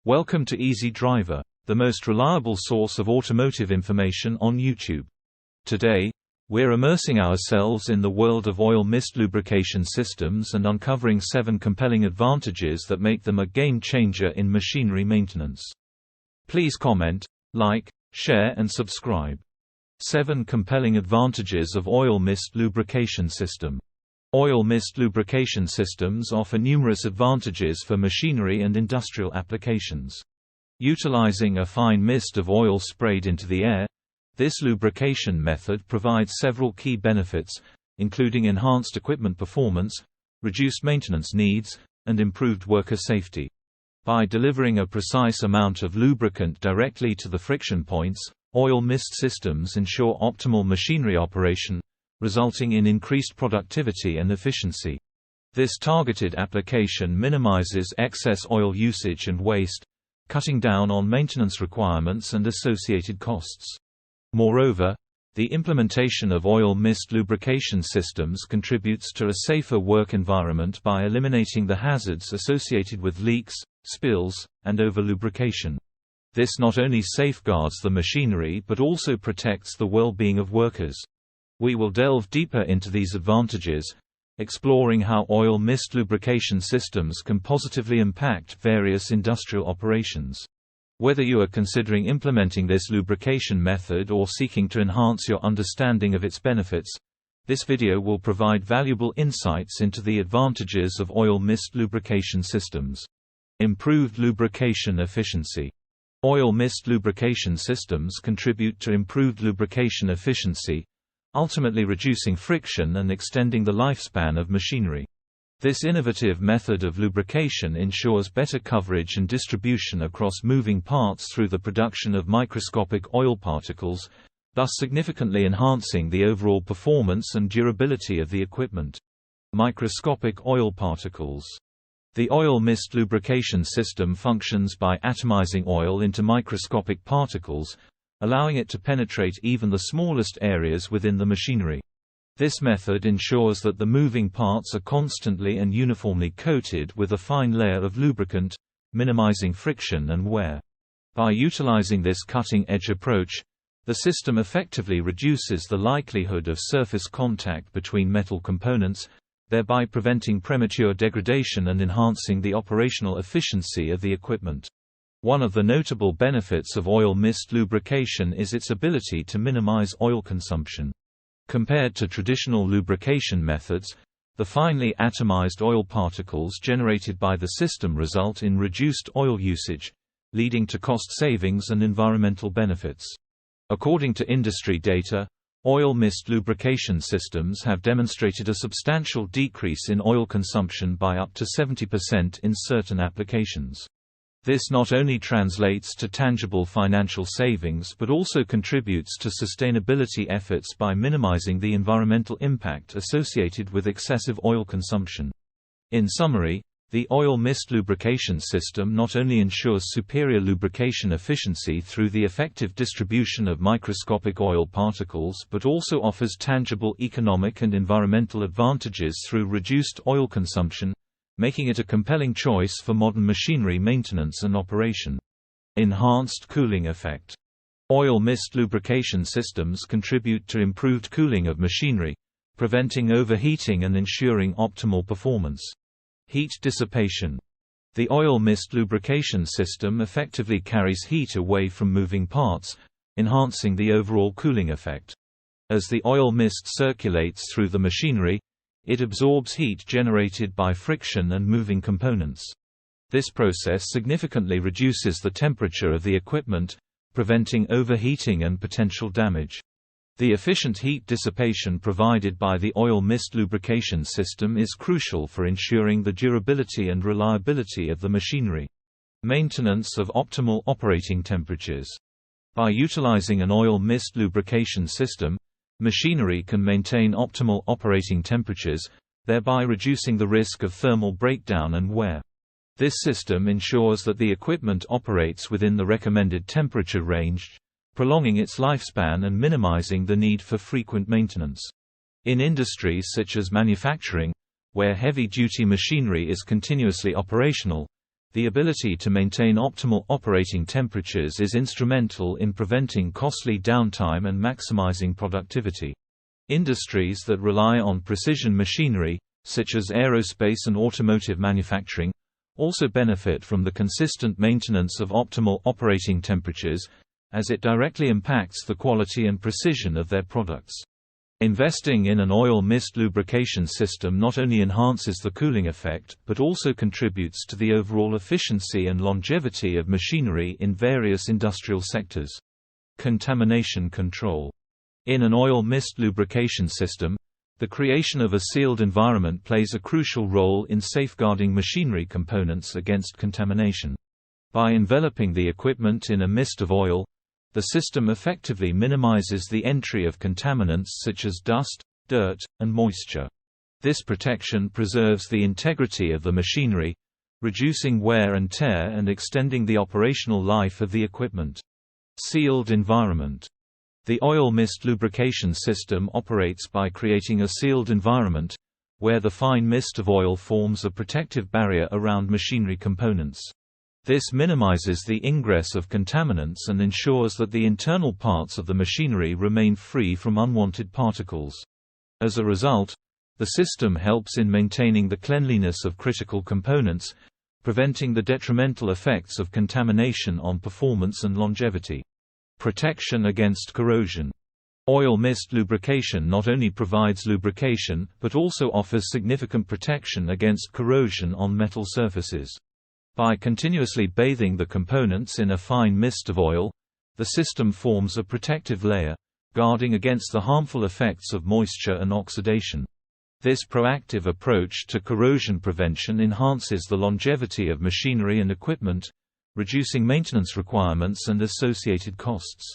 Welcome to Easy Driver, the most reliable source of automotive information on YouTube. Today, we're immersing ourselves in the world of oil mist lubrication systems and uncovering 7 compelling advantages that make them a game changer in machinery maintenance. Please comment, like, share and subscribe. 7 compelling advantages of oil mist lubrication system. Oil mist lubrication systems offer numerous advantages for machinery and industrial applications. Utilizing a fine mist of oil sprayed into the air, this lubrication method provides several key benefits, including enhanced equipment performance, reduced maintenance needs, and improved worker safety. By delivering a precise amount of lubricant directly to the friction points, oil mist systems ensure optimal machinery operation, resulting in increased productivity and efficiency. This targeted application minimizes excess oil usage and waste, cutting down on maintenance requirements and associated costs. Moreover, the implementation of oil mist lubrication systems contributes to a safer work environment by eliminating the hazards associated with leaks, spills, and over-lubrication. This not only safeguards the machinery but also protects the well-being of workers. We will delve deeper into these advantages, exploring how oil mist lubrication systems can positively impact various industrial operations. Whether you are considering implementing this lubrication method or seeking to enhance your understanding of its benefits, this video will provide valuable insights into the advantages of oil mist lubrication systems. Improved lubrication efficiency. Oil mist lubrication systems contribute to improved lubrication efficiency, ultimately reducing friction and extending the lifespan of machinery. This innovative method of lubrication ensures better coverage and distribution across moving parts through the production of microscopic oil particles, thus significantly enhancing the overall performance and durability of the equipment. Microscopic oil particles. The oil mist lubrication system functions by atomizing oil into microscopic particles, allowing it to penetrate even the smallest areas within the machinery. This method ensures that the moving parts are constantly and uniformly coated with a fine layer of lubricant, minimizing friction and wear. By utilizing this cutting-edge approach, the system effectively reduces the likelihood of surface contact between metal components, thereby preventing premature degradation and enhancing the operational efficiency of the equipment. One of the notable benefits of oil mist lubrication is its ability to minimize oil consumption. Compared to traditional lubrication methods, the finely atomized oil particles generated by the system result in reduced oil usage, leading to cost savings and environmental benefits. According to industry data, oil mist lubrication systems have demonstrated a substantial decrease in oil consumption by up to 70% in certain applications. This not only translates to tangible financial savings but also contributes to sustainability efforts by minimizing the environmental impact associated with excessive oil consumption. In summary, the oil mist lubrication system not only ensures superior lubrication efficiency through the effective distribution of microscopic oil particles but also offers tangible economic and environmental advantages through reduced oil consumption, making it a compelling choice for modern machinery maintenance and operation. Enhanced cooling effect. Oil mist lubrication systems contribute to improved cooling of machinery, preventing overheating and ensuring optimal performance. Heat dissipation. The oil mist lubrication system effectively carries heat away from moving parts, enhancing the overall cooling effect. As the oil mist circulates through the machinery, it absorbs heat generated by friction and moving components. This process significantly reduces the temperature of the equipment, preventing overheating and potential damage. The efficient heat dissipation provided by the oil mist lubrication system is crucial for ensuring the durability and reliability of the machinery. Maintenance of optimal operating temperatures. By utilizing an oil mist lubrication system, machinery can maintain optimal operating temperatures, thereby reducing the risk of thermal breakdown and wear. This system ensures that the equipment operates within the recommended temperature range, prolonging its lifespan and minimizing the need for frequent maintenance. In industries such as manufacturing, where heavy-duty machinery is continuously operational, The ability to maintain optimal operating temperatures is instrumental in preventing costly downtime and maximizing productivity. Industries that rely on precision machinery, such as aerospace and automotive manufacturing, also benefit from the consistent maintenance of optimal operating temperatures, as it directly impacts the quality and precision of their products. Investing in an oil mist lubrication system not only enhances the cooling effect but also contributes to the overall efficiency and longevity of machinery in various industrial sectors. Contamination control. In an oil mist lubrication system, the creation of a sealed environment plays a crucial role in safeguarding machinery components against contamination. By enveloping the equipment in a mist of oil, the system effectively minimizes the entry of contaminants such as dust, dirt, and moisture. This protection preserves the integrity of the machinery, reducing wear and tear and extending the operational life of the equipment. Sealed environment. The oil mist lubrication system operates by creating a sealed environment, where the fine mist of oil forms a protective barrier around machinery components. This minimizes the ingress of contaminants and ensures that the internal parts of the machinery remain free from unwanted particles. As a result, the system helps in maintaining the cleanliness of critical components, preventing the detrimental effects of contamination on performance and longevity. Protection against corrosion. Oil mist lubrication not only provides lubrication, but also offers significant protection against corrosion on metal surfaces. By continuously bathing the components in a fine mist of oil, the system forms a protective layer, guarding against the harmful effects of moisture and oxidation. This proactive approach to corrosion prevention enhances the longevity of machinery and equipment, reducing maintenance requirements and associated costs.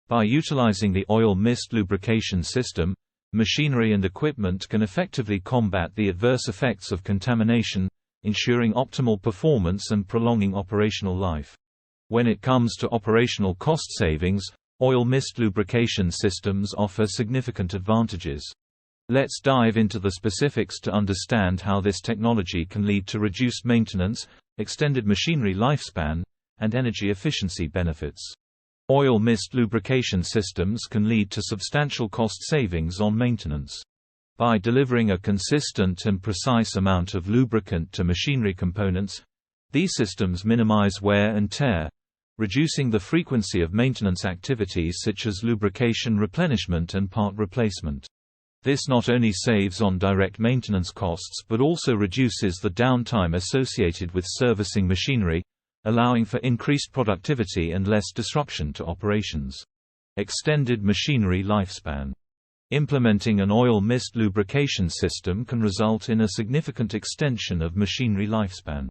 By utilizing the oil mist lubrication system, machinery and equipment can effectively combat the adverse effects of contamination, ensuring optimal performance and prolonging operational life. When it comes to operational cost savings, oil mist lubrication systems offer significant advantages. Let's dive into the specifics to understand how this technology can lead to reduced maintenance, extended machinery lifespan, and energy efficiency benefits. Oil mist lubrication systems can lead to substantial cost savings on maintenance. By delivering a consistent and precise amount of lubricant to machinery components, these systems minimize wear and tear, reducing the frequency of maintenance activities such as lubrication replenishment and part replacement. This not only saves on direct maintenance costs but also reduces the downtime associated with servicing machinery, allowing for increased productivity and less disruption to operations. Extended machinery lifespan. Implementing an oil mist lubrication system can result in a significant extension of machinery lifespan.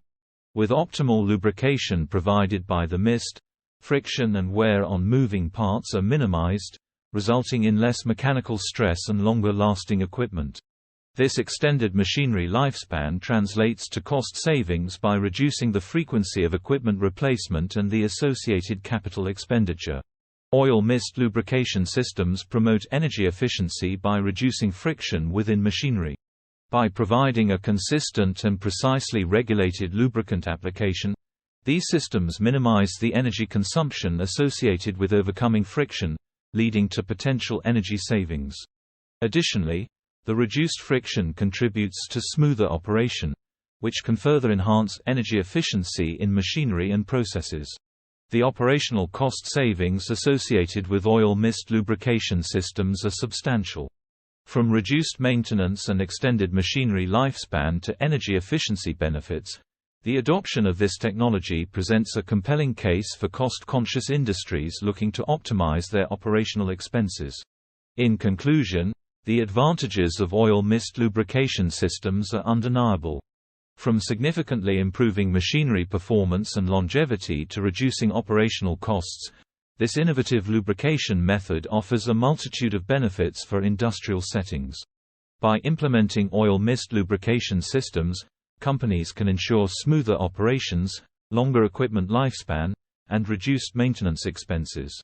With optimal lubrication provided by the mist, friction and wear on moving parts are minimized, resulting in less mechanical stress and longer-lasting equipment. This extended machinery lifespan translates to cost savings by reducing the frequency of equipment replacement and the associated capital expenditure. Oil mist lubrication systems promote energy efficiency by reducing friction within machinery. By providing a consistent and precisely regulated lubricant application, these systems minimize the energy consumption associated with overcoming friction, leading to potential energy savings. Additionally, the reduced friction contributes to smoother operation, which can further enhance energy efficiency in machinery and processes. The operational cost savings associated with oil mist lubrication systems are substantial. From reduced maintenance and extended machinery lifespan to energy efficiency benefits, the adoption of this technology presents a compelling case for cost-conscious industries looking to optimize their operational expenses. In conclusion, the advantages of oil mist lubrication systems are undeniable. From significantly improving machinery performance and longevity to reducing operational costs, this innovative lubrication method offers a multitude of benefits for industrial settings. By implementing oil mist lubrication systems, companies can ensure smoother operations, longer equipment lifespan, and reduced maintenance expenses.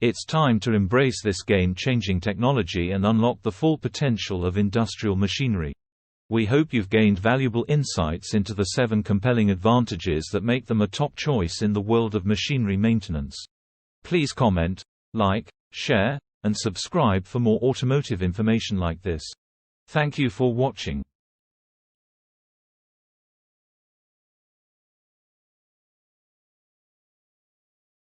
It's time to embrace this game-changing technology and unlock the full potential of industrial machinery. We hope you've gained valuable insights into the 7 compelling advantages that make them a top choice in the world of machinery maintenance. Please comment, like, share, and subscribe for more automotive information like this. Thank you for watching.